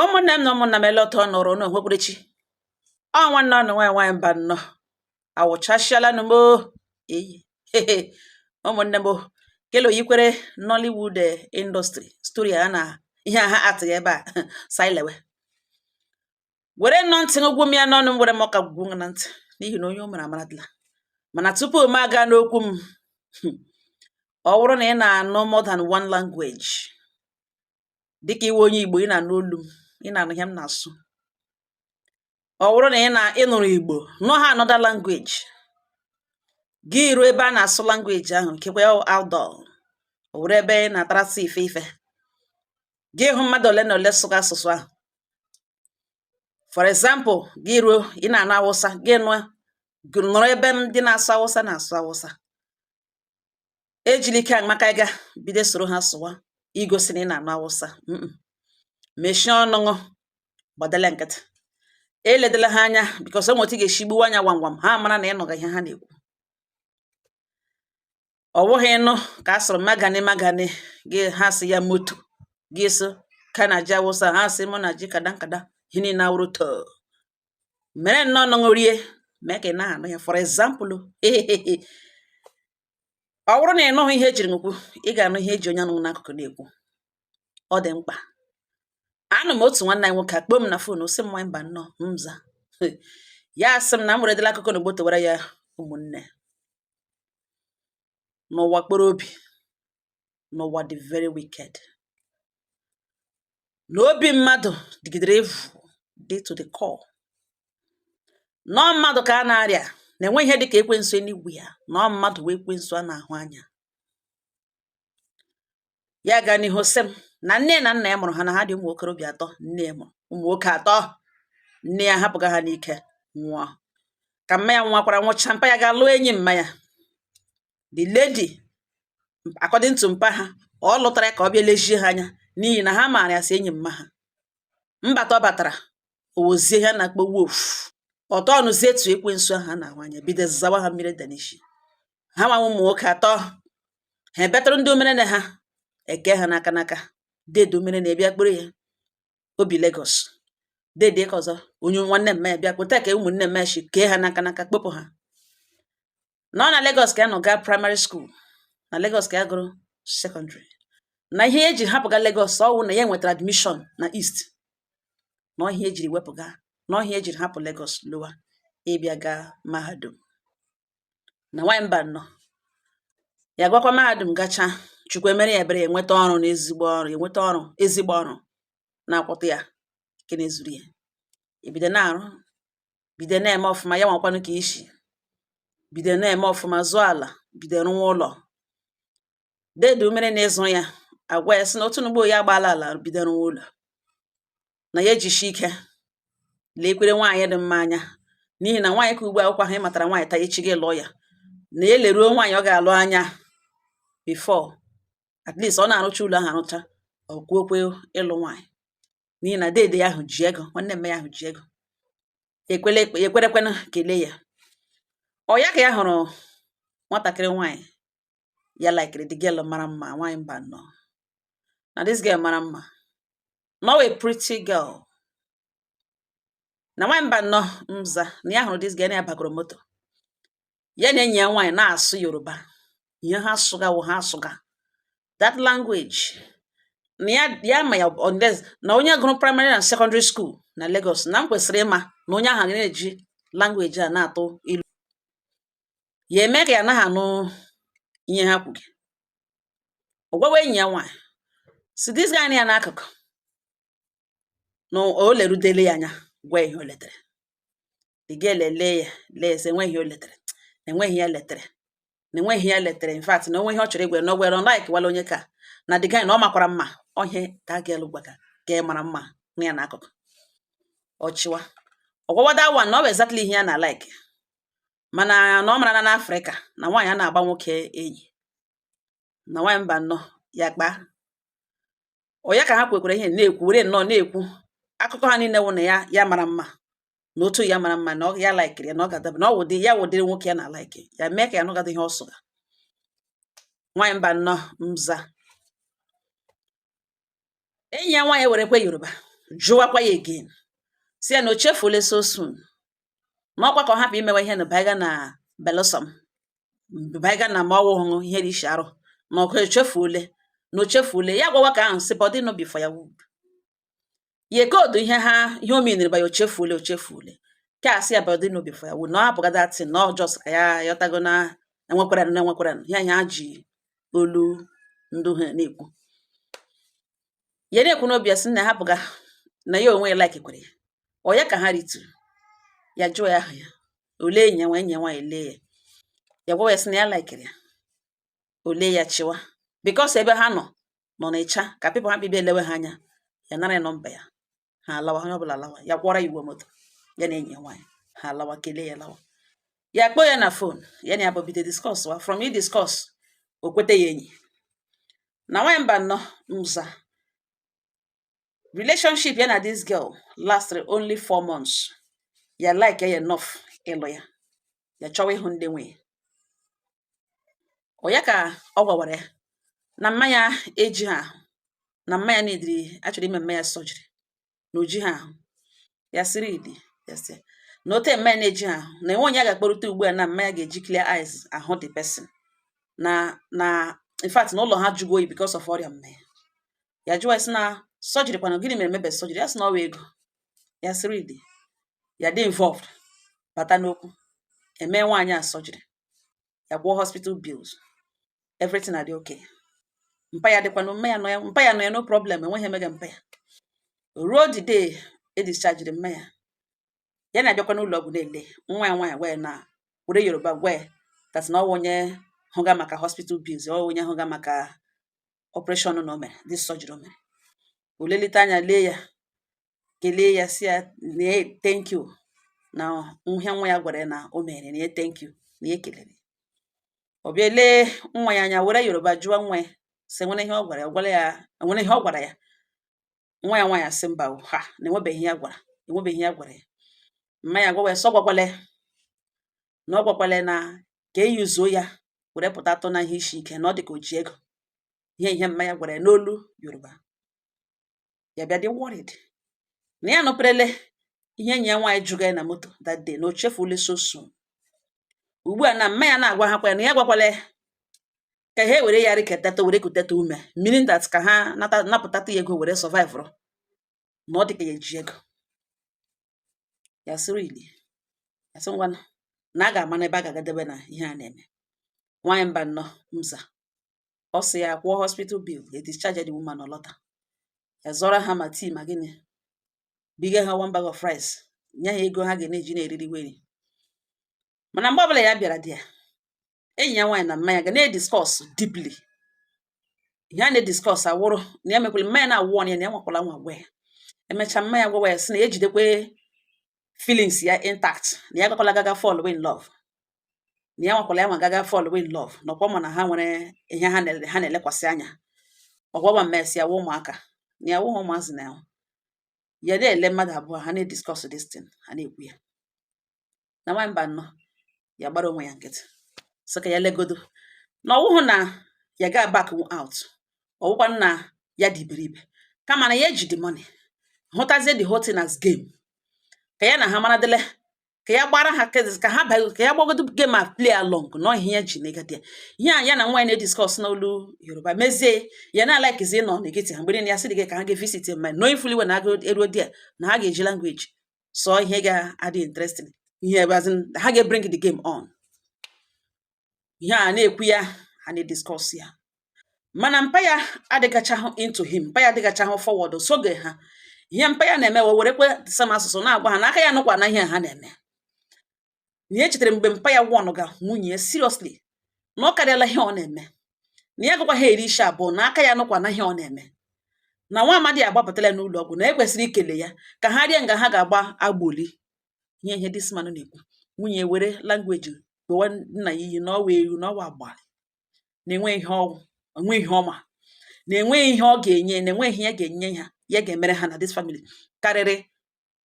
Ụmụnne m na ụmụnna m ele otu ọ nọrọ n'onwekwerechi ọ nwanne ọnụ nwaanyị mba nnọọ awụchasịalanụ m eyi ụmụnne m kele oyikwere Nollywood industry story a na ihe ha atịghị ebe a sailewe were nnọọ ntị ụgwụ m ya n'ọnụ m were m ọka gwugwu na ntị n'ihi na onye o mere amaradịla mana tupu m aga n'okwu m ọ bụrụ na ị na-anụ more than one language dịka iwe onye Igbo ị na-anụ olu m ị na-anụ ihe m na-asụ ọ bụrụ na ị nụrụ Igbo nụọ ha another language gị ruo ebe a na-asụ language ahụ kekwe outdoor o were ebe ị na-atarasị ife gị hụ mmadụ ole na ole sụga asụsụ ahụ for example gị ruo ị na-anụ Awụsa gị nụrụ ebe ndị na-asụ Awụsa na-asụ Awụsa ejili ike amaka ịga bido soro ha sụwa igosi na ị na-anụ Awụsa mechie ọnụṅụ gbadala nkịtị eledela ha anya because o nweta ị ga-eshigbuwa anya gwam ha mara na ịnụga ihe ha na-ekwu ọ bụghị ịnụ ka a sịrị magani gị ha sị ya moto gị so ka na ji Awụsa ha sị mụ na ji kada ihe niile awụrụ too mere nnọọ ọnụṅụ rie mee ka ị na-anụ ya for example ọ bụrụ na ị nụghị ihe ejiri nkwu ị ga-anụ ihe eji onye anụ n'akụkụ na-ekwu ọ dị mkpa anụ m otu nwanne anyị nwoke akpọ m na fon sị m nwa mba nnọọ mza ya sị m na m weredela akụkọ na ogbo towara ya ụmụnne n'ụwa kpọrọ obi n'ụwa dị very wicked na obi mmadụ dịgidere evu dị to the core nọọ mmadụ ka a na-arịa na-enwe ihe dịka ekwensu enigwu ya nọọ mmadụ wee ekwensu a na-ahụ anya ya gaa n'ihu sị m na nne na nna ya mụrụ ha na ha dị ụmụ okorobịa atọ nne ya mụrụ ụmụ nwoke atọ nne ya hapụga ha n'ike nwụọ ka mma ya nwakwara nwụcha mpa ya ga-alụ enyi mma ya the lady according to mpa ha ọ lụtara ka ọ bịa lejie ha anya n'ihi na ha maara ya si enyi mma ha mbata ọ batara owozie ya na-akpọ wolf ọtọ ọnụzie etu ekwensu ahụ a na-ahụ anya bido zawa ha mmiri danishi ha nwa ụmụ nwoke atọ ha ebetụrụ ndị omere na ha eke ha n'aka dedo mere na ebịa kpụrụ ya obi Lagos dede ka ọzọ onye nwanne mma ya bịa kpụta ka ụmụnne mma shi kee ha n'aka kpopụ ha nọ na Lagos ka ya nọ gaa primary school na Lagos ka ya gụrụ secondary na ihe eji hapụga Lagos ọwụ na ya nwetara admission na East na ihe ejiri wepụga na ihe ejiri hapụ Lagos lowa ịbịa gaa mahadum na nwanyị mba nnọọ ya gwakwa mahadum gacha Chukwu emere ya ebere enweta ọrụ na ezigbo ọrụ na-akwụta ya ike na-ezuru ya ebido na-arụ bido na-eme ọfụma ya nwakwanụ ka isi bido na-eme ọfụma zụọ ala bido rụwa ụlọ dedu mere na-ịzụ ya agwa ya sị na otu n'ugbo ya agbaala ala bido rụwa ụlọ na ya ejishi ike leekwere nwaanyị dị mma anya n'ihi na nwaanyị ka ugbu akwụkwọ ahụ ịmatara nwaanyị taa echi gị lụọ ya na eleruo nwaanyị ọ ga-alụ anya before at least ọ na-arụcha ụlọ ahụ arụcha ọ kwuokwe ịlụ nwaanyị n'ihi na deede ya ahụ ji ego nwanne mme ya ahụ ji ego ekwerekwenụ kelee ya ọ ya ka ya hụrụ nwatakịrị nwaanyị ya likere the girl mara mma nwaanyị mba nnọọ na this girl mara mma not a pretty girl na nwaanyị mba nnọọ mza na ya hụrụ this girl na ya bagoro moto ya na enyi ya nwaanyị na-asụ Yoruba ihe ha sụga wụ ha sụga that language na ya ma ya na onye gụrụ primary and secondary school na Lagos na m kwesịrị ịma na onye ahụ na-eji language a na-atụ ilu ya eme ka ya anaghị anụ ihe ha kwuge ọgwawa enyi ya nwaanyị si this guy na ya n'akụkụ na o lerudele ya anya gwa ihe o letere the girl lelee ya lee sị enweghị o letere enweghị ya letere in fact na onwe ihe ọ chọrọ igwe na o gwere like wala onye ka na the guy na ọ makwara mma ọhịa ka ga-elu gwaga ga mara mma na ya n'akụkụ ọchịwa ọgwawada one na ọ bụ exactly ihe ya na like mana na ọ mara na Afrịka na nwaanyị a na-agba nwoke enyi na nwaanyị mba nnọọ ya kpaa ọ ya ka ha kwekwara ihe na-ekwu were nnọọ na-ekwu akụkọ ha niile wụ na ya mara mma na otu ya mara mma na ya laikiri ya na ọ ga-adaba na ọ wụdị ya wụdịrị nwoke ya na like ya mee ka ya nụgada ihe ọ sụga nwaanyị mba nnọọ mza enyi ya nwaanyị werekwe Yoruba jụwakwa ya again si ya na o chefule so soon na ọkwa ka ọ hapụ imewe ihe na baiga na belosom baiga na ma ọwụ ihe dị iche arụ na ọkụ na o chefuole ya gwawa ka ahụ si body no be firewood ye kodu ihe o miniri ba ya o chefuole ka asị ya body no be firewood na ọ hapụga that thing na ọ just ka ya yọtago na enwekwara ihe ha ji olu ndụ ha na-ekwu ya na-ekwu n'obi ya sị na hapụga na ya onwe ya like kwere ya ọ ya ka ha rituru ya jụọ ya ahụ ya ole enyi ya nwa ele ya gwa ya sị na ya like ya ole ya chiwa because ebe ha nọ n'ịcha ka people ha bịa elewe ha anya ya nara nọmba ya ha alawa onye ọbụla alawa ya kwọrọ igwe moto ya na enyi ya nwaanyị ha alawa kelee ya lawa ya kpọọ ya na phone ya na ya bọbide discuss wa from discuss o kwete ya enyi na nwaanyị mba nọ mza relationship ya na this girl lasted only 4 months ya like ya enough ịlụ ya chọwa ịhụ ndị nwe ya ka ọ gwawara ya na mmanya eji ha na mmanya n'idiri achọrọ ime mmanya surgery na oji ha ya siri idi ya sị na ote mmanya na-eji ha na enwe onye a ga-akpọrịta ugbu a na mmanya ga-eji clear eyes ahụ the person na in fact na ụlọ ha jụgo oyi because of ọrịa mmanya ya jụwa sị na surgery kwana gịnị mere mebe surgery ya sị na ọwa ego ya siri idi ya dị involved bata n'okwu eme nwaanyị a surgery ya gwọọ hospital bills everything adị okay mpa ya dịkwa na mpa ya nọ ya no problem enweghị emega mpa ya ruo the day discharge mmanya ya na-abịakwa n'ụlọ ọgwụ na-ele nwa ya nwaanyị wee na were Yoruba gwe that na ọ onye hụga maka hospital bills ọ onye hụga maka operation na o mere this surgery o mere olelite anya lee ya kelee ya si ya na thank you na ihe nwa ya gwara na o mere na thank you na ekelere ọ bịa lee nwa ya anya were Yoruba jụọ nwa ya sị nwere ihe ọ gwara ya nwere ihe ọ gwara ya nwa ya nwaanyị asị mba ha na enwebeghị ihe ya gwara ya mmanya gwa ya sọ gwakwale na ka eyuzuo ya were pụta atọ na ihe isi ike na ọ dị ka o ji ego ihe mmanya gwara ya n'olu Yoruba ya bịa dị worried na ya nụperele ihe enyi ya nwaanyị jụga ya na moto that day na o chefule so soon ugbu a na mmanya na-agwa ha kwa ya na ya gwakwale ka ha were ya riketata were kuteta ume meaning that ka ha napụtata ya ego were survive na ọ dị ka ya eji ego ya sịrị ili ya sị ngwa na a ga-ama n'ebe a ga-agadebe na ihe a na-eme nwaanyị mba nnọọ mza ọ sị ya kwụọ hospital bill ya discharge the woman ọlọta ya zọrọ ha ma tii ma gịnị biga ha 1 bag of rice nye ha ego ha ga-eji na-eriri weri mana mgbe ọbụla ya bịara dị ya enyi ya nwaanyị na mmanya ga na-ediscuss deeply ihe a na-ediscuss awụrụ na ya mekwere mmanya na-awụ ya na ya nwakwala nwa gwa ya emechaa mmanya gwawa ya sị na ya ejidekwe feelings ya intact na ya gakwala gaga fall in love na ya nwakwala ya nwa gaga fall in love na ọkwa mana ha nwere ihe ha na-elekwasị anya ọgwagwa mmesi ya ụmụaka na ya wụghị ụmụazị na ya na-ele mmadụ abụọ ha na-ediscuss this thing ha na-ekwu ya na nwaanyị mba nnọọ ya gbara onwe ya nkịtị sị ka ya legodo na ọwụhụ na ya ga back out ọwụkwa na ya dị iberibe kama na ya eji the money hụtazie the whole thing as game ka ya na ha mara dele ka ya gbara ha ka ya gbagodo game a play along na ihe ya ji negati ihe a ya na nwaanyị na-ediscuss n'olu Yoruba mezie ya na like nọ negati ha mgbe na ya sị dị ka ha ga-visit ma no fully when agụ eruo dia na ha ga-eji language so ihe ga-adị interesting ihe ha ga-bring the game on ihe a na-ekwu ya ha na-ediscuss ya mana mpa ya adịgachahụ into him mpa ya adịgachahụ forward soge ha ihe mpa ya na-eme werekwe sam asụsụ na-agwa ha n'aka ya nụkwa na ihe ha na-eme na echetara mgbe mpa ya wọnụga nwunye seriously na ọ karịala ihe ọ na-eme na ya gụkwa ha eri isi abụọ na aka ya nụkwa na ihe ọ na-eme na nwa amadi agbapụtala n'ụlọ ọgwụ na ekwesịrị ikele ya ka ha rie nga ha ga-agba agboli ihe this man na-ekwu nwunye were language gbewa nna ya iyi na ọwa eru na ọwa agbalị na-enwe ihe ọgwụ enwe ihe ọma na-enwe ihe ọ ga-enye na-enwe ihe ya ga-enye ha ya ga-emere ha na this family karịrị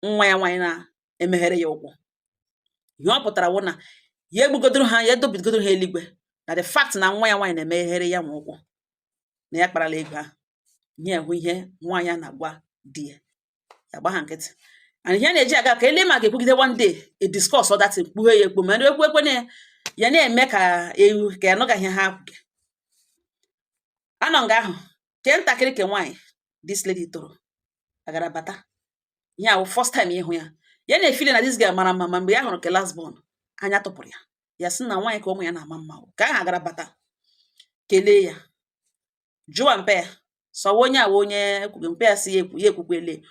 nwa ya nwaanyị na-emeghere ya ụkwụ ihe ọ pụtara wụ na ya egbugodoro ha ya edobigodoro ha eluigwe na the fact na nwa ya nwaanyị na-emeghere ya nwa ụkwụ na ya kparala ego ha nye ahụ ihe nwaanyị a na-agwa di ya ya gba ha nkịtị. And ihe na-eji aga ka ele ma ga-ekwugide one day e discuss all that kpughe ya ekwu ma ekwu ekwe ya na-eme ka ewu ka anọgaghị ha kwuge. Anọ nga ahụ ke ntakịrị ke nwaanyị this lady toro agara bata. Ihe ahụ first time ịhụ ya. Ya na-efile na this girl mara mma ma mgbe ya hụrụ ke last born anya tụpụrụ ya. Ya sị na nwaanyị ka ụmụ ya na-ama mma ka ahụ agara bata kelee ya jụọ mpe ya sọwa onye awa onye ekwughị mpe ya si ya ekwukwele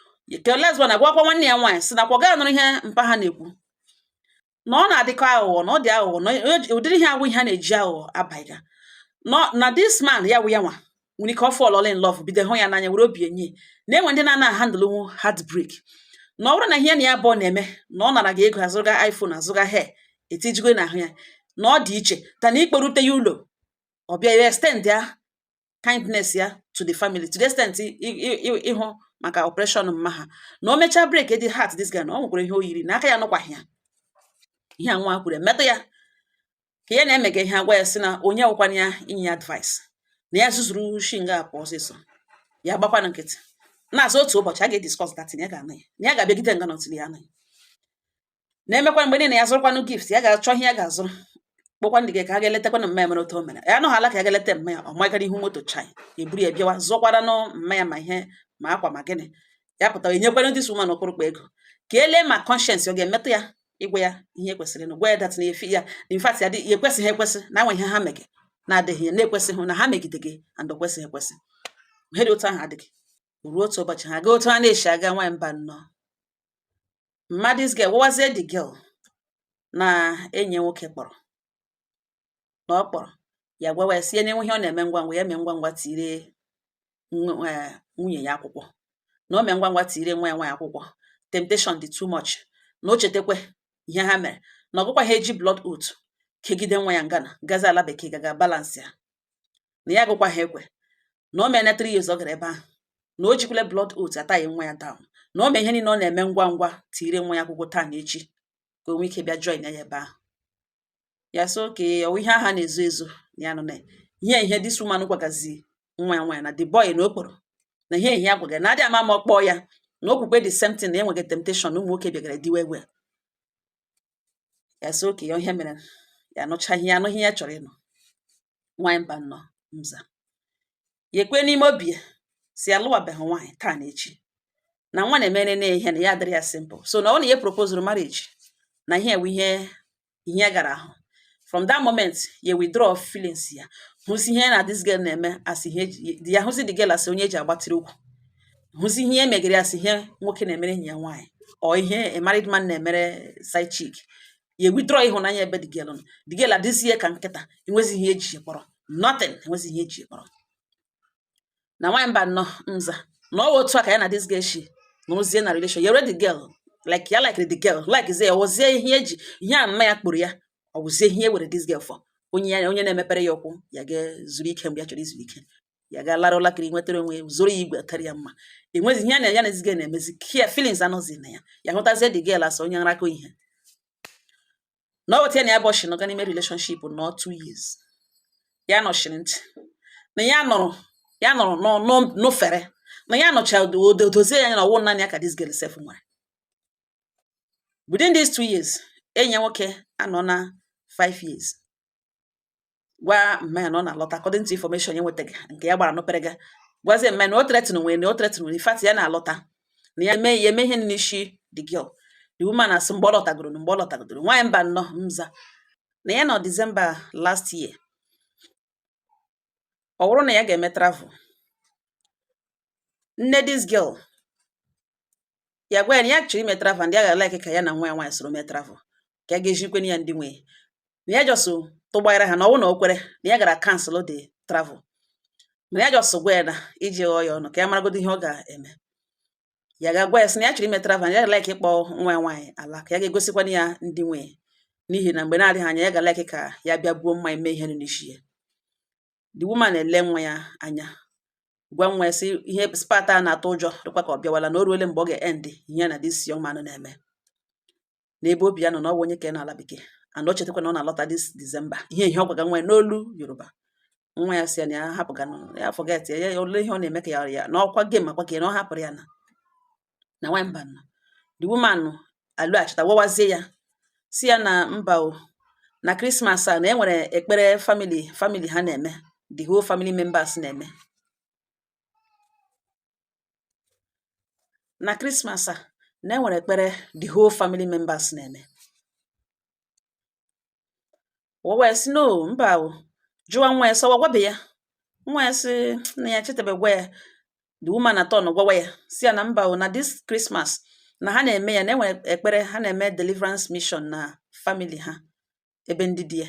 ke last born agwakwa nwanne ya nwaanyị sị na kwa gaa nụrụ ihe mpa ha na-ekwu na ọ na-adịkọ aghụghọ na ọ dị aghụghọ na ụdịrị ihe awụ ihe a na-eji aghụghọ abaiga na this man ya wụ ya nwa nwere ike ọ fall in love bido hụ ya n'anya were obi enye na-enwe ndị na-ana handle heartbreak na ọ bụrụ na ihe na ya abụọ na-eme na ọ nara gị ego azụga iPhone azụga hair etijigo n'ahụ ya na ọ dị iche ta na ikperute ya ụlọ ọ bịa ya extend ya kindness ya to the family to the extent ịhụ maka operation mma ha na o mechaa break dị heart this guy na ọ nwekwara ihe o yiri na aka ya nọkwaghị ya ihe a nwa kwuru metụ ya ka ya na-emega ihe agwa ya sị na onye awụkwana ya inye ya advice na ya zuzuru shinga apụ ọsịsọ ya gbakwana nkịtị na-asị otu ụbọchị a ga-ediscuss that ya ga-ana ya na ya ga-abịagide nga nọtili ya anaghị na-emekwa mgbe niile ya zụrụkwanụ gift ya ga-achọ ihe ya ga-azụrụ kpọkwa ndị gị ka ha ga-eletakwana mma ya mere otu o mere ya nọhala ka ya ga-eleta mma ya ọ magara ihu moto chai eburu ya bịawa zụkwara nụ mma ya ma ihe ma akwa ma gịnị ya pụtara enyekwana ndị woman ọkpụrụkpa ego ka elee ma conscience ọ ga-emetụ ya ịgwa ya ihe kwesịrị na gwa ya dat na efi ya in fact ya ekwesịghị ekwesị na nwe ihe ha mege na-adịghị na-ekwesịghị na ha megide gị and o kwesịghị ekwesị ihe dị otu ahụ adịghị ruo otu ụbọchị ha gaa otu ha na-eshi aga nwaanyị mba nnọọ mmadụ ga wawazie the girl na enyi nwoke kpọrọ na ọ kpọrọ ya gwawa ya sie n'enwe ihe ọ na-eme ngwa ngwa ya mee ngwa ngwa tire nwunye ya akwụkwọ na o mee ngwa ngwa tire nwa ya nwaanyị akwụkwọ temptation dị too much na o chetakwe ihe ha mere na ọgụkwa ha eji blood oath kegide nwa ya ngana gazi ala bekee gaga balance ya na ya agụkwa ha ekwe na o mee na 3 years ọ gara ebe ahụ na o jikwele blood oath ataghị nwa ya down na o mee ihe niile ọ na-eme ngwa ngwa tire nwa ya akwụkwọ taa na echi ka o nwee ike bịa join ya ebe ahụ ya so ke ọwụ ihe aha na-ezo ezo ya nọ na ihe this woman gwagazi nwa ya nwaanyị na the boy na okporo na ihe agwaga na adị ama ma ọ kpọọ ya na okwukwe the same thing na enweghị temptation ụmụ nwoke bịagara diwe egwe ya so ke ihe mere ya nụcha ihe anụ ihe ya chọrọ ịnụ nwaanyị mba nnọọ mza ya ekwe n'ime obi ya si alụwabeghị nwaanyị taa na echi na nwa na-emere na ihe na ya adịrị ya simple so na ọ na ihe proposal marriage na ihe ewe ihe gara ahụ from that moment ya withdraw feelings ya hụzi ihe na this girl na-eme asị ihe ya hụzi the girl asị onye eji agbatịrị okwu hụzi ihe emegere asị ihe nwoke na-emere enyi ya nwaanyị ọ ihe a married man na-emere side chick ya withdraw ịhụnanya ebe the girl adịzi ihe ka nkịta enwezi ihe eji kpọrọ nothing enwezi ihe eji kpọrọ na nwaanyị mba nnọọ mza na ọ otu a ka ya na this girl shi nụrụzie na relation ya ready girl like ya like the girl like ze ozie ihe eji ihe a mma ya kpụrụ ya ọ wụzie ihe were this girl for onye na-emepere ya ụkwụ ya ga-zuru ike mgbe ya chọrọ izu ike ya ga-lara ụlakịrị nwetara onwe zoro ya igwe karịa mma enwezi ihe ya na this girl na-emezi kia feelings anọzi na ya hụtazie the girl asa onye nrakọ ihe na otu ya na ya bụ ọchị nọga n'ime relationship nọ 2 years ya nọchiri ntị na ya nọrọ n'ofere na ya nọcha odozie ya na ọwụ naanị ya ka this girl self nwere within these 2 years enyi ya nwoke anọ na 5 years gwa mma ya na ọ na-alọta according to information ya nwetaghị nke ya gbara n'opere ga gwazie mma na o threaten nwere in fact ya na-alọta na ya eme ihe n'isi the girl the woman asị mgbe ọ lọtagodoro nwaanyị mba nnọọ mza na ya nọ December last year ọ bụrụ na ya ga-eme travel nne this girl ya gwa ya na ya chọrọ ime travel ndị a ga-like ka ya na nwa ya nwaanyị soro mee travel ka ya ga-ejikwe ya ndị nwe na ya jọsụ tụgbanyere ha na ọnwụ na o kwere na ya gara cancel the travel na ya jọsụ gwa ya na iji ghọọ ya ọnụ ka ya maragodo ihe ọ ga-eme ya ga-agwa ya sị na ya chọrọ ime travel ya ga-like ịkpọ nwa ya nwaanyị ala ka ya ga-egosikwana ya ndị nwe n'ihi na mgbe na-adịghị anya ya ga-like ka ya bịa buo mma eme ihe n'isi ya the woman na-ele nwa ya anya gwa nwa ya sị ihe spat a na-atụ ụjọ dịkwa ka ọ bịawala na o ruole mgbe ọ ga-end ihe na this young man na-eme n'ebe obi ya nọ na ọ bụ onye ka n'ala bekee and o chetakwa na ọ na-alọta this December ihe ọ gwaga nwa ya n'olu Yoruba nwa ya si ya na ya hapụga ya forget ya ole ihe ọ na-eme ka ya na ọkwa game akwa ka na ọ hapụrụ ya na na nwanyị mba nọ. The woman alụghachita wawazie ya si ya na mba o na Christmas a na enwere ekpere family ha na-eme, the whole family members na-eme na Christmas a na enwere ekpere the whole family members na-eme. O wee sị no mba o, jụwa nwa ya sọ gwabe ya. Nwa ya sị na ya chetebe gwa ya. The woman atọ nọ gwawa ya si ya na mba o na this Christmas na ha na-eme ya na enwere ekpere ha na-eme deliverance mission na family ha ebe ndị di ya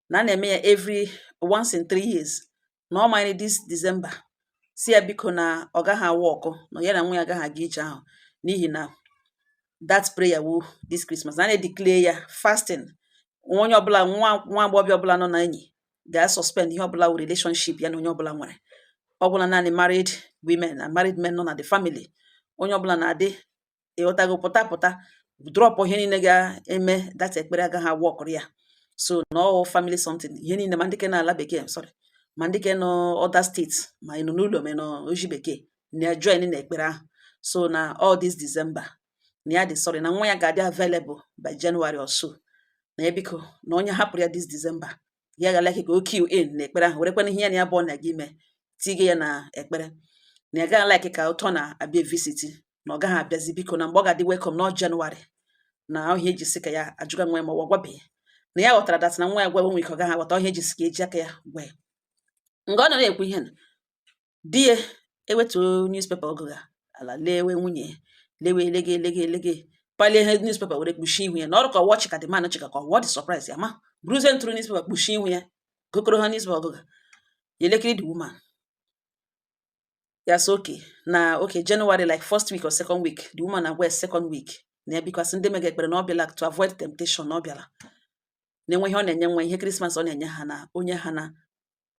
na a na-eme ya every once in 3 years na ọ manyere this December si ya biko na ọ gaghị awa ọkụ na ya na nwa ya agaghị aga ije ahụ n'ihi na that prayer wu this Christmas na na-declare ya fasting. Onye ọbụla nwa agbọghọbịa ọbụla nọ na enyi ga-suspend ihe ọbụla wu relationship ya na onye ọbụla nwere. Ọ bụla naanị married women na married men nọ na the family, onye ọbụla na-adị ịghọtago pụta drop ihe niile ga-eme that ekpere agaghị awa ọkụrụ ya. So no family something ihe niile ma ndị ke n'ala bekee ma ndị ke nọ other states ma ị nọ n'ụlọ ma ị nọ oji bekee na join na ekpere ahụ. So na all this December na ya dị sorry na nwa ya ga-adị available by January or so na ya biko na onye hapụrụ ya this December ya ga-like ka o kill in na ekpere ahụ werekwana ihe ya na ya bụ na gị mee tige ya na ekpere na ya gaghị like ka ụtọ na-abịa visit na ọ gaghị abịazi biko na mgbe ọ ga-adị welcome na January na ihe eji sị ka ya ajụga nwa ya ma ọ gwabe na ya ghọtara dat na nwa ya gwa nwe ike ọ gaghị aghọta ihe eji sị ka eji aka ya gwa ya. Nga ọ nọ na-ekwu ihe di ya ewetu newspaper ọgụga ala lewe nwunye lewe lege palie ihe newspaper were kpuchie ihu ya na ọrụ ka ọwọ chika dị man chika ka ọwọ dị surprise ya ma bruzie ntụrụ newspaper kpuchie ihu ya gokoro ha newspaper ọgụga ya elekiri the woman. Yes, okay. Na okay, January like first week or second week. The woman agwa second week. Na because ndị mega ekpere na ọ bịala to avoid temptation na ọ bịala. Na enwe ihe ọ na-enye nwa ihe Christmas ọ na-enye ha na onye ha na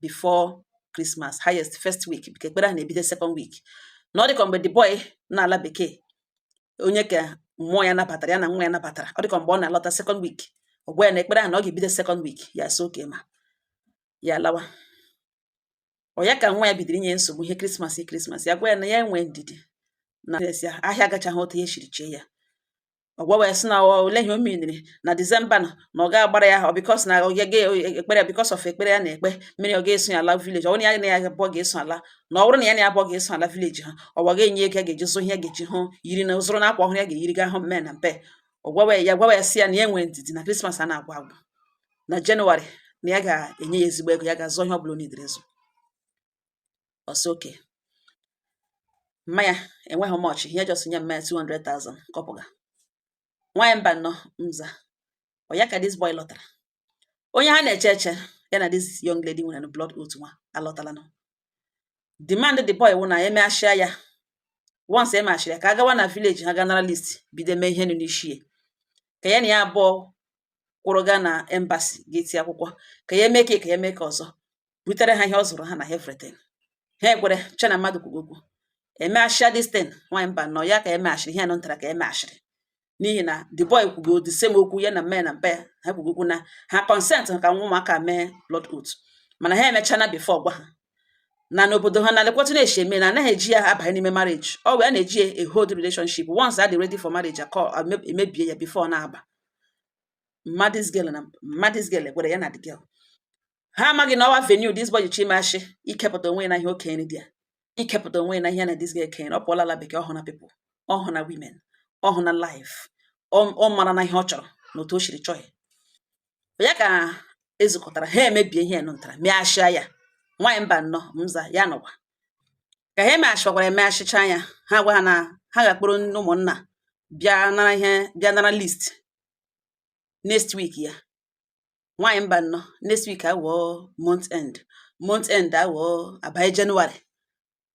before Christmas highest first week because ekpere ha na-ebido second week. Na ọ dịka mgbe the boy na-ala bekee onye ka mmụọ ya nabatara ya na nwa ya nabatara. Ọ dịka mgbe ọ na-alọta second week. Ọ gwa ya na ekpere ha na ọ ga-ebido second week. Yes, okay ma. Ya lawa. Ọ ya ka nwa ya bidoro inye nsogbu ihe Christmas ya gwa ya na ya enwe ndidi na ahịa agachaghị otu ihe shiri chee ya. Ọ gwa ya sị na ole ihe o meniri na December na ọ ga-agbara ya ọ because na ya ekpere because of ekpere ya na-ekpe mmiri ọ ga-eso ya ala village ọ ya na ya abụọ ga-eso ala na ọ bụrụ na ya na abụọ ga-eso ala village ha ọ ga-enye ego ya ga-eji zụ ihe ga-eji hụ yiri na zụrụ na akwa ọhụrụ ya ga-eyiri ga hụ mme na mpe. Ọ gwa ya sị ya na ya enwe ndidi na Christmas a na-agwa agwụ na January na ya ga-enye ya ezigbo ego ya ga-azụ ihe ọ bụla n'idere zụ. Ọsọ oke mmanya enweghị much ihe just nye mmanya 200,000 kọpụga nwanyị mba nọ mza ọ ya ka this boy lọtara onye ha na-eche eche ya na this young lady nwere blood oath nwa alọtala nọ. Demand the boy wụ na emeghachia ya once emechiri ya ka a gawa na village ha ga nara list bido mee ihe n'ishie ka ya na ya abụọ kwụrụ ga na embassy ga-eti akwụkwọ ka ya mee ka ya mee ka ọzọ butere ha ihe ọ zụrụ ha na everything. Ha ekwere chena mmadụ kwugokwu emeghachia this thing nwanyị mba nọ ya ka emeghachiri ihe nọ ntara ka emeghachiri n'ihi na the boy kwugo the same okwu ya na mme na mpe ha kwugokwu na ha consent ka nwa ụmụaka mee blood oath mana ha emechana before gwa ha na n'obodo ha na lekwọtụ na-eshi eme na anaghị eji ya abanye n'ime marriage ọ wee na-eji a hold relationship once they ready for marriage emebie ya before na-aba mmadụ's girl ekwere ya na the girl. Ha amaghị na ọwa venue this boy chimashi ikepụta onwe na ihe okenye dị ya ikepụta onwe na ihe na this girl kenye ọ pụọla ala bekee ọhụ na people ọhụ na women ọhụ na life ọ mara na ihe ọ chọrọ na otu o shiri chọọ ya ka ezukọtara ha emebie ihe nụntara meghachia ya nwanyị mba nnọ mza ya nọkwa ka ha emeghachikwara emeghachicha ya ha gwa ha na ha ga-akpụrụ ụmụnna bịa nara list next week ya nwanyị mba nnọ next week awọ month end awọ abanye January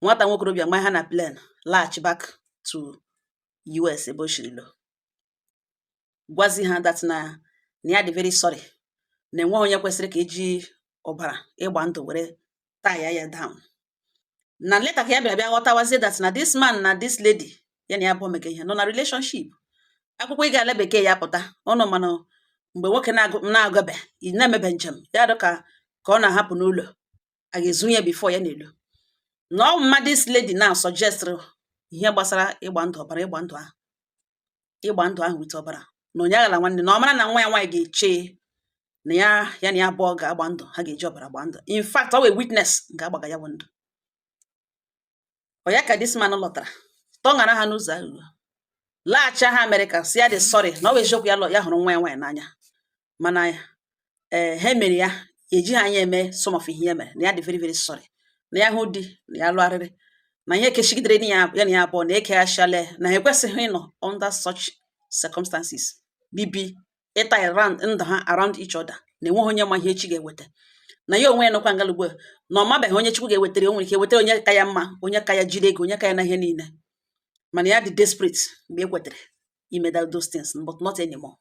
nwata nwokorobịa mgbe ha na plan laghachi back to US ebe o shirilo gwazi ha that na ya dị very sorry na enwe onye kwesịrị ka eji ọbara ịgba ndụ were tie ya down na later ka ya bịa ghọtawazie that na this man na this lady ya na ya bụ mega ihe nọ na relationship akwụkwọ ị ga-ala bekee ya pụta ọnụ mana mgbe nwoke na-agabe na-emebe njem ya dị ka ọ na-ahapụ n'ụlọ a ga-ezu ya before ya n'elu na ọ mma this lady now suggest ihe gbasara ịgba ndụ ọbara ịgba ndụ ahụ wit ọbara na onye aghala nwanne na ọ mara na nwa ya nwaanyị ga-eche na ya na ya abụọ ga-agba ndụ ha ga-eji ọbara gba ndụ. In fact ọ wee witness nke agbaga ya bụ ndụ. Ọ ya ka this man lọtara tọṅara ha n'ụzọ aghụghọ laghachi ha Amerịka si ya dị sorry na ọ bụ eziokwu ya hụrụ nwa ya nwaanyị n'anya mana ha mere ya eji ha anya eme some of ihe ya mere na ya dị very very sorry na ya hụ di na ya lụgharịrị na ihe kechigidere ya na ya abụọ na ekeghachile na ha ekwesịghị ịnọ under such circumstances bibi ịta ndụ ha around each other na enweghị onye ma ihe echi ga-eweta na ya onwe ya nọkwa ngala ugbu a na ọ mabeghị onye Chukwu ga-ewetara ya, o nwere ike wetara onye ka ya mma, onye ka ya jide ego, onye ka ya na ihe niile mana ya dị desperate mgbe e kwetere ime those things but not anymore.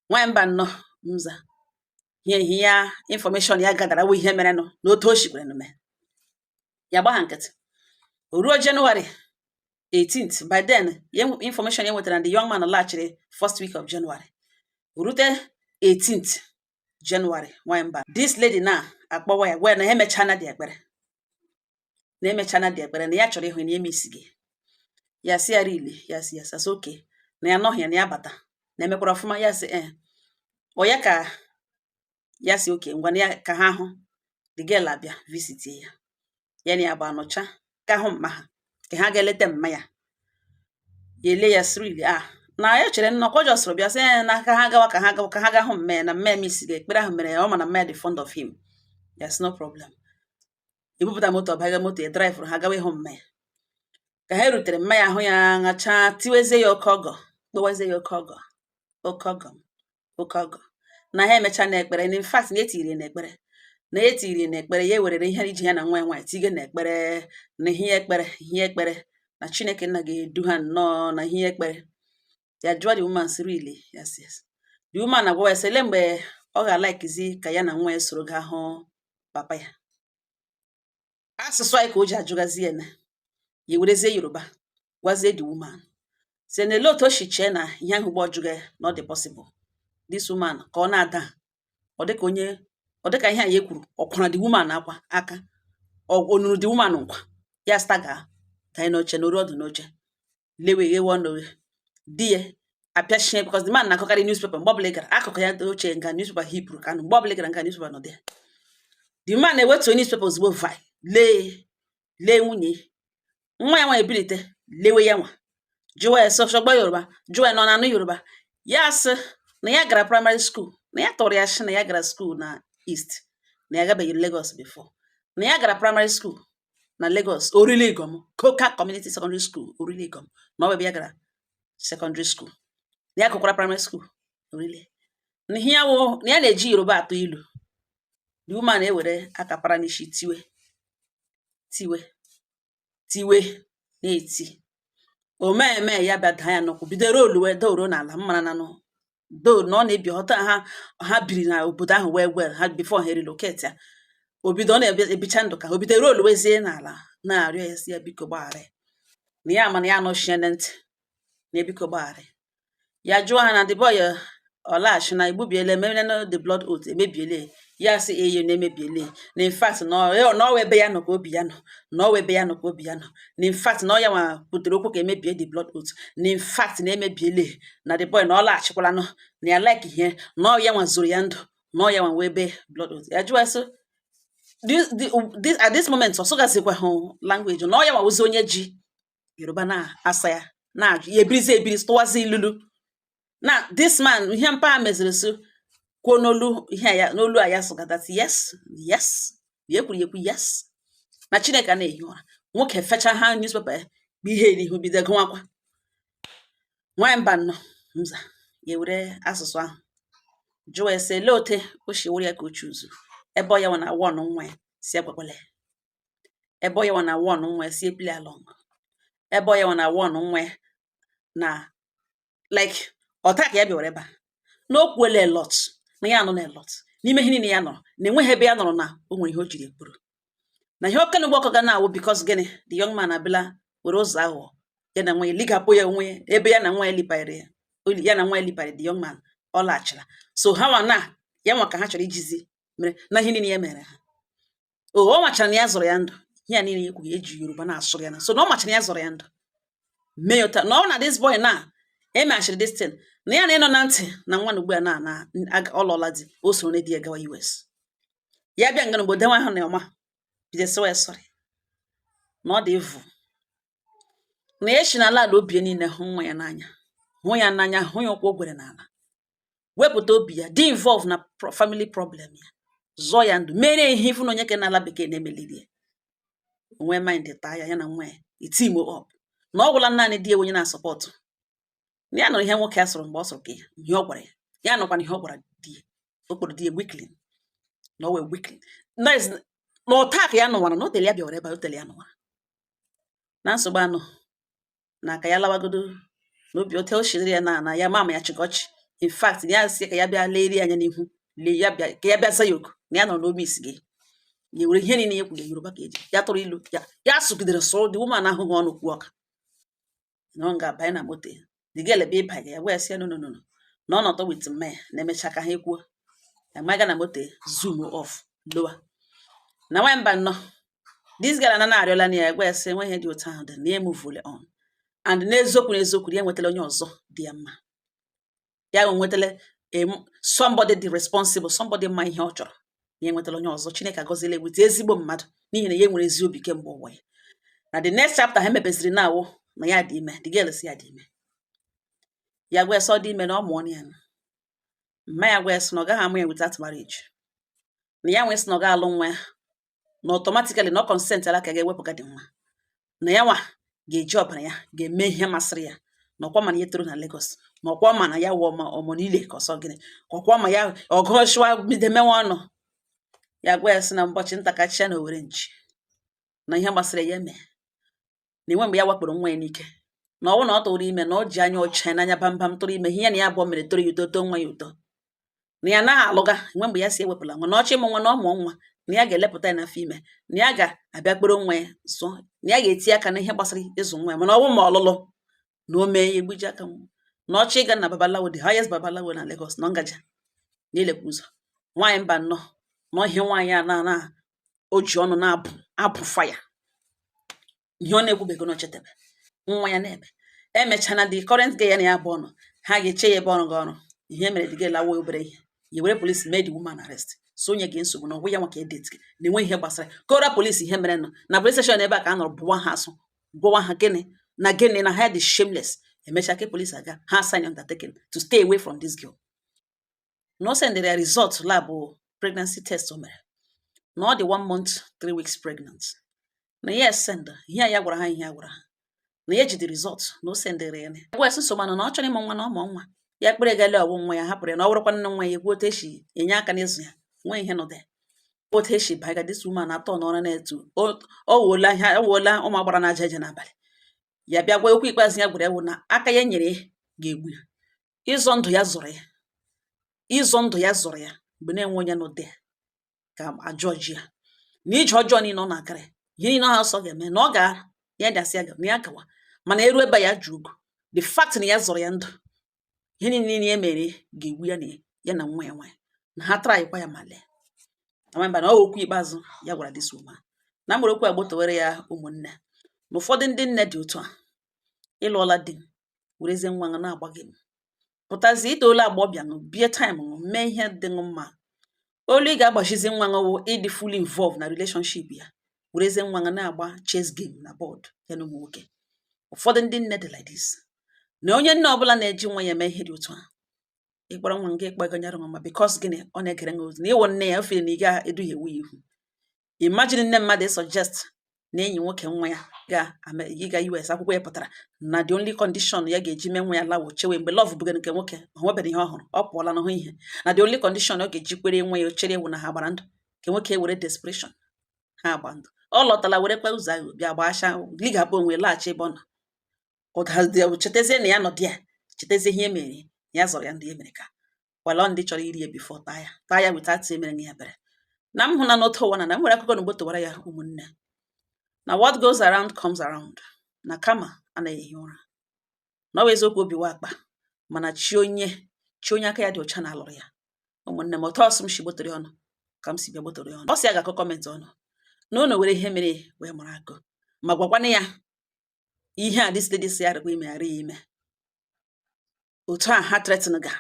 Nwaanyị mba nnọọ Mza ihe ya information ya gadara wụ ihe mere nọ n'otu o shikwere n'ume ya gbagha nkịtị. O ruo January 18th by then information ya nwetara na the young man laghachiri first week of January. O rute 18th January nwaanyị mba this lady na akpọwa ya gwa na ha emechana dị ekpere na ya chọrọ ịhụ na ya mesi gị ya si ya rile ya si ya sasa oke na ya nọghị ya na ya bata na emekwara ọfụma ya si ọ ya ka ya si oke ngwa na ya ka ha hụ the girl abịa visit ya na ya bụ anọcha ka hụ mma ha ka ha ga-eleta mma ya ele ya sirili na ya chere nnọkọ jọsụrụ bịa sị na ka ha gawa ka ha ga hụ mma ya na mma ya misi gị ekpere ahụ mere ya ọ ma na mma ya dị fond of him. Yes, no problem. Ebupụta moto ọbaga moto ya drive ha gawa ịhụ mma ya ka ha rutere mma ya ahụ ya ṅacha tiwezie ya oke ọgọ kpọwazie ya oke ọgọ na ha emecha na ekpere in fact na etiri n'ekpere ya ewerere ihe iji ya na nwa ya nwaanyị tige na ekpere na ihe ekpere na Chineke nna ga-edu ha nnọọ na ihe ekpere ya jụọ the woman siri ile yes the woman agwa ya sele mgbe ọ ga-alaikizi ka ya na nwa ya soro gaa hụ papa ya. Asụsụ anyị ka o ji ajụgazi ya na ya werezie Yoruba gwazie the woman si na ele otu o si chee na ihe ahụ gba ọjụga ya na ọ dị possible this woman ka ọ na-ada ọ dịka ihe anyị kwuru ọ kwara the woman akwa aka ọ nụrụ the woman nkwa ya staga ka anyị n'oche n'oru ọdụ n'oche lewe ewe ọnụ di ya apịachie because the man na-akọkarị newspaper mgbe ọbụla gara akụkọ ya ochie nga newspaper Hibru ka mgbe ọbụla gara nga newspaper nọ dị ya. The man na-ewetu newspaper ozugbo vai lee nwunye nwa ya nwa ebilite lewe ya nwa jụwa ya sọgbọ Yoruba jụwa ya nọ na anụ Yoruba ya sị na ya gara primary school na ya tọrọ ya shi na ya gara school na East na ya gabeghị Lagos before na ya gara primary school na Lagos Oriligom Coca Community Secondary School Oriligom na ọ bụ ya gara secondary school na ya gụkwara primary school Orile na ihe ya wụ na ya na-eji Yoruba atụ ilu. The woman ewere akapara n'isi tiwe na-eti omeme ya bịa daa ya n'ụkwụ bidoro oluwe doro n'ala mmara na do na ọ na-ebi ọta ha biri na obodo ahụ well ha before ha relocate ya obido ọ na-ebicha ndụ ka ha obidoro oluwezie n'ala na-arịọ ya si ya biko gbaghara na ya mana ya anọchie na ntị na ebiko gbaghara ya jụọ ha na the boy ọlaghachi na igbubiele emere na the blood oath emebiele ya sị eyo na-emebiele na in fact na ọwa ebe ya nọ ka obi ya nọ na ọwa ebe ya nọ ka obi ya nọ na in fact na ọ ya nwa butere okwu ka emebie the blood oath na in fact na emebiele na the boy na ọ laghachikwala nọ na ya like ihe na ọ ya nwa zoro ya ndụ na ọ ya nwa wee ebe blood oath ya jụọ so at this moment ọ sụgazikwa hụ language na ọ ya nwa ozi onye ji Yoruba na-asa ya na-ajụ ya ebiri tụwazi ilulu na this man ihe mpa meziri so kwuo n'olu aya sụgadati yes ya ekwuru ekwu yes na Chineke na-ehi ụra nwoke fecha ha newspaper bụ ihe n'ihu bido gụwakwa. Nwaanyị mba nnọọ Mza ya were asụsụ ahụ jụọ ese lee ote o si were ya ka o chuzu ebe ọ ya nwa na won nwa ya si egwakwala ebe ọ ya nwa na won nwa ya si play along ebe ọ ya nwa na won nwa ya na like ọta ka ya bịara ebe a n'okwuele lot na ya nọ na lot n'ime ihe niile ya nọrọ na enweghị ebe ya nọrọ na o nwere ihe o jiri ekpuru na ihe okenye ụgbọ ọkọ ga na-awụ because gịnị the young man abịala were ụzọ aghụghọ ya na nwa ya ligapụ ya onwe ya ebe ya na nwa ya lipare the young man ọ laghachira so ha nwa na ya nwa ka ha chọrọ ijizi mere na ihe niile ya mere ha ọ machara na ya zụrụ ya ndụ ihe niile ikwu eji Yoruba na-asụrụ ya na so na ọ machara ya zọrọ ya ndụ mee ụta na ọ na this boy na emechiri this thing na ya na ịnọ na ntị na nwa na ugbu a na ọlọla di o soro na di ya gawa US ya bịa ngana obodo ahụ na ọma bidesewa sọrị na ọ dị evu na echi na ala obi niile hụ nwa ya n'anya hụ ya n'anya hụ ya ụkwụ ogwere n'ala wepụta obi ya dị involve na family problem ya zọọ ya ndụ mere ihe ifu na onye ke n'ala bekee na-emeliri ya onwe mind taa ya na nwa ya itimo up na ọ gwụla naanị di onye na-asọpọtụ na ya nụrụ ihe nwoke a sọrọ mgbe ọ sọrọ ka ihe ọ gwara ya ya nọkwana ihe ọ gwara di o kpọrọ di weekly na o wee weekly na ụta ka ya nụwara na o tere ya bịawara ebe o tere ya nụwara na nsogbu anụ na aka ya lawagodo n'obi ote o shiri ya na ya mama ya chịkọchị in fact ya si ka ya bịa leri anya n'ihu ka ya bịa za ya oku na ya nọ n'obi isi gị ya were ihe niile ekwu ya Yoruba ka eji ya tụrụ ilu ya sụgidere sụrụ dị woman ahụ gị ọnụ kwu ọka na ọ ga-abanye na moto ya dị gị elebe ịba ya wee sị ya no na ọnọdụ wit mmanya na-emecha ka ha ekwuo ya maga na moto zoom off lower na nwa mba nnọọ this girl na-arịọla na ya wee sị nwe ihe dị otu ahụ dị na ya move on and n'eziokwu ya nwetala onye ọzọ dị ya mma ya nwetala somebody dị responsible somebody ma ihe ọ chọrọ ya nwetala onye ọzọ Chineke agọziela ewute ezigbo mmadụ n'ihi na ya nwere ezi obi kemgbe ụwa ya na the next chapter ha mepeziri na awụ na ya dị ime the girl si ya dị ime ya gwa sọ dị ime na ọ mụọ ya mma ya gwa sị na ọ gaghị amụ ya without marriage na ya nwee sị na ọ ga-alụ nwa ya na automatically na ọ consent ala ka ga-ewepụga dị nwa na ya nwa ga-eji ọbara ya ga-eme ihe masịrị ya na ọkwa mana ya toro na Lagos na ọkwa mana ya wụọ ma ọmụ niile ka ọsọ gịnị ka ọkwa ma ya ọgọchịwa bidemewe ọnụ ya gwa ya sị na ụbọchị ntakachịa na Owere nchi na ihe gbasara ya mee na enwe mgbe ya wakporo nwa ya n'ike na ọnwụ na ọ tụrụ ime na ọ ji anya ọcha n'anya bambam tụrụ ime ihe ya na ya abụọ mere toro ya uto to nwa ya uto na ya naghị alụga enwe mgbe ya si ewepụla nwa na ọchị ịmụ nwa na ọmụọ nwa na ya ga-elepụta ya n'afọ ime na ya ga-abịa kporo nwa ya zụọ na ya ga-eti aka na ihe gbasara ịzụ nwa ya mana ọ bụ ma ọlụlụ na o mee ya egbuji aka nwa na ọchị ịga na babalawo the highest babalawo na Lagos na ngaja na ilekwa ụzọ nwaanyị mba nnọọ na ọhịa nwaanyị a na o ji ọnụ na-abụ faya ihe ọ na-ekwubeghị na ochetebe nwa ya na-ebe emechana the current gay ya na ya bụ ọnụ ha ga-eche ya ebe ọrụ gị ọrụ ihe mere dị gị lawa obere ihe ya were polisi mee the woman arrest so onye gị nsogbu na ọgwụ ya nwa ka edet gị na-enwe ihe gbasara kora polisi ihe mere nọ na police station ebe a ka a nọrọ bụwa ha asụ gụwa ha gịnị na ha dị shameless emecha ke polisi aga ha sign undertaking to stay away from this girl no send their result lab pregnancy test o mere na ọ dị 1 month 3 weeks pregnant na ya send ihe ya gwara ha ihe ya gwara ha na ya ji the result na o sendere ya gwa esi so mana na ọ chọrọ ịmụ nwa na ọmụ nwa ya kpere gale ọwụ nwa ya hapụrụ ya na ọ bụrụkwa nne nwa ya egwu otu esi enye aka n'ịzụ ya nwe ihe nọ dị otu esi baga this woman atọ n'ọrụ na-etu o wuola ụmụ agbara na aja eje n'abalị ya bịa gwa okwu ikpeazụ ya gwara ewu na aka ya nyere ya ga-egbu ya ịzọ ndụ ya zụrụ ya mgbe na-enwe onye n'ụdị ka ajọji ya na ije ọjọọ niile ọ na-agara ihe niile ọha ọsọ ga-eme na ọ ga ya dasị ya na ya gawa mana eru ebe ya ji ugo the fact na ya zọrọ ya ndụ ihe niile ya mere ga-egbu ya na nwa ya nwaanyị na ha traịkwa ya ma lee amamba na ọ okwu ikpeazụ ya gwara this woman na mgbere okwu agbotowere ya ụmụnne na ụfọdụ ndị nne dị otu a ịlụọla di werezie nwa na-agba gị pụtazi itoolu agbọbịa ṅụ bie taịm ṅụ mee ihe dị mma olu ị ga-agbachizi nwa ṅụ ịdị fully involved na relationship ya werezie nwa na-agba chess game na bọọdụ ya na ụmụ nwoke ụfọdụ ndị nne dị like this na onye nne ọbụla na-eji nwa ya eme ihe dị otu a ịkpọrọ nwa nga ịkpọ egonyere nwa ma because gịnị ọ na-egere nwa ozi na ịwụ nne ya ofere na ị ga-eduhie ewu ya ihu imagine nne mmadụ suggest na enyi nwoke nwa ya ga US akwụkwọ ya pụtara na the only condition ya ga-eji mee nwa ya lawo chewe mgbe love bụgara nke nwoke ọ nwebere ihe ọhụrụ ọ pụọla n'ahụ ihe na the only condition ọ ga-eji kwere nwa ya ochere ewu na ha gbara ndụ nke nwoke were desperation ha agba ndụ ọ lọtala were kwa ụzọ ahụ bịa gbasha ligapụ onwe laghachi ebe ọ nọ chetazie na ya nọ dị ya chetazie ihe mere ya zọrọ ya ndị ya mere ka kwala ndị chọrọ iri ya bifo taa ya weta atị emere ya bere na m hụ na n'otu ụwa na m nwere akụkọ na ugbo towara ya ụmụnne na what goes around comes around na kama anaghị ehi ụra na ọ bụ eziokwu obi wa akpa mana chi onye aka ya dị ọcha na alụrụ ya ụmụnne m otu ọsụ m si gbotere ọnụ ka m si bịa gbotere ọnụ ọ si ya ga-akọ kọmentị ọnụ na unu were ihe mere wee mụrụ agụ, ma gwakwanụ ya ihe a dis lady si ya rịkwa ime ghara ya ime. Otu a ha threaten ga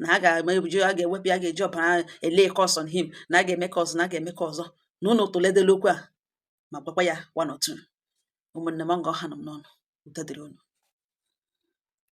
na a ga-ewepụ, a ga-eji ọbara ele curse on him, na a ga-eme ka ọzọ, na a ga-eme ka ọzọ, na unu tụledela okwu a ma gwakwa ya one or two. Ụmụnne m, ngọ ha nọ m n'ọnụ. Udo dịrị unu.